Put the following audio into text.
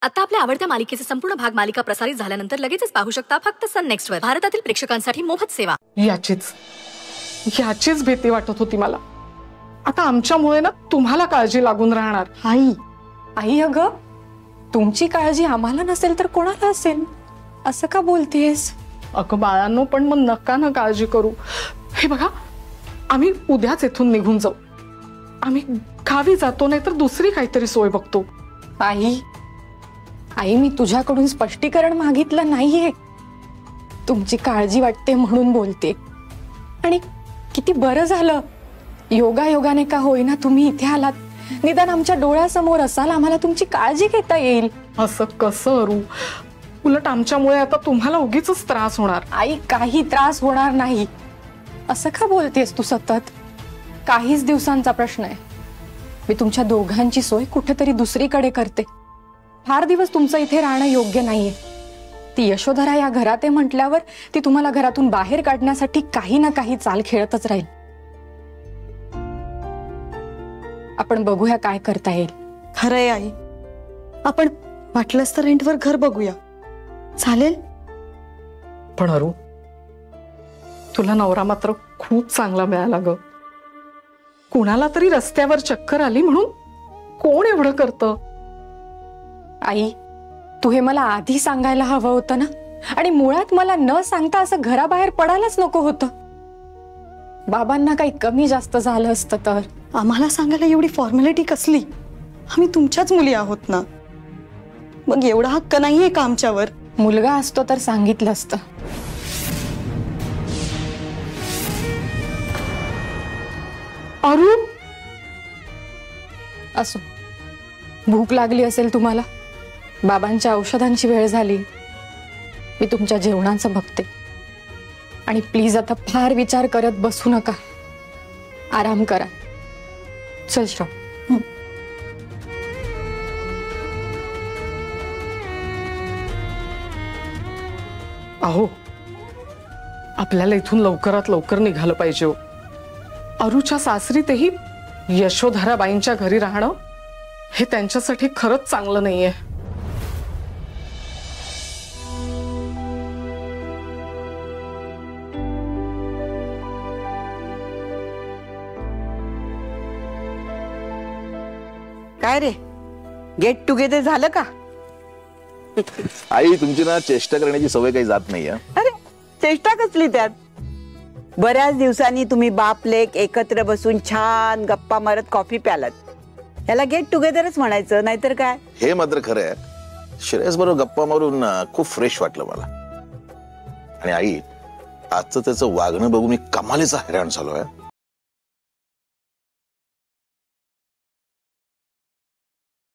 आता आपल्या आवडत्या मालिकेचे संपूर्ण भाग मालिका प्रसारित झाल्यानंतर लगेचच पाहू शकता फक्त सन नेक्स्ट वर. भारतातील प्रेक्षकांसाठी मोफत सेवा. याचीच भीती वाटत होती मला. आता आमच्यामुळे ना तुम्हाला काळजी लागून राहणार. आई अगं, तुमची काळजी आम्हाला नसेल तर कोणाला असेल? असं का बोलतेस? अगं बाळांनो, पण मग नका ना काळजी करू. हे बघा, आम्ही उद्याच इथून निघून जाऊ. आम्ही गावी जातो, नाही तर दुसरी काहीतरी सोय बघतो. आई मी तुझ्याकडून स्पष्टीकरण मागितलं नाहीये. तुमची काळजी वाटते म्हणून बोलते. आणि किती बरं झालं, योगायोगाने का होईना तुम्ही इथे आलात. निदान आमच्या डोळ्यासमोर असाल, आम्हाला तुमची काळजी घेता येईल. असं कसं अरू? उलट आमच्यामुळे आता तुम्हाला उगीच त्रास होणार. आई, काही त्रास होणार नाही. असं का बोलतेस तू सतत? काहीच दिवसांचा प्रश्न आहे. मी तुमच्या दोघांची सोय कुठेतरी दुसरीकडे करते. फार दिवस तुमचं इथे राहणं योग्य नाहीये. ती यशोधरा या घरात आहे म्हटल्यावर ती तुम्हाला घरातून बाहेर काढण्यासाठी काही ना काही चाल खेळतच राहील. आपण बघूया काय करता येईल. खरंय आई, आपण वाटलंच तर रेंटवर घर बघूया, चालेल? पण अरू, तुला नवरा मात्र खूप चांगला मिळाला ग. कुणाला तरी रस्त्यावर चक्कर आली म्हणून कोण एवढं करतं? आई, तू हे मला आधी सांगायला हवं होतं ना. आणि मुळात मला न सांगता असं घराबाहेर पडायलाच नको होतं. बाबांना काही कमी जास्त झालं असतं तर? आम्हाला सांगायला एवढी फॉर्मॅलिटी कसली? आम्ही तुमच्याच मुली आहोत ना. मग एवढा हक्क नाहीये का आमच्यावर? मुलगा असतो तर सांगितलं असतं. अरू, असो, भूक लागली असेल तुम्हाला. बाबांच्या औषधांची वेळ झाली. मी तुमच्या जेवणाचं बघते. आणि प्लीज आता फार विचार करत बसू नका. आराम करा. चल श्रव. अहो, आपल्याला इथून लवकरात लवकर निघालं पाहिजे हो. अरूच्या सासरीतही यशोधराबाईंच्या घरी राहणं हे त्यांच्यासाठी खरंच चांगलं नाहीये. काय रे, गेट टुगेदर झालं का? आई, तुमची ना चेष्टा करण्याची सवय काही जात नाही. अरे, चेष्टा कसली त्यात? बऱ्याच दिवसांनी तुम्ही बाप लेक एकत्र बसून छान गप्पा मारत कॉफी प्यालात. याला गेट टुगेदरच म्हणायचं, नाहीतर काय? हे मात्र खरं आहे. श्रेयस बरोबर गप्पा मारून खूप फ्रेश वाटलं मला. आणि आई, आजचं त्याचं वागणं बघून मी कमालीचा हैराण झालोय.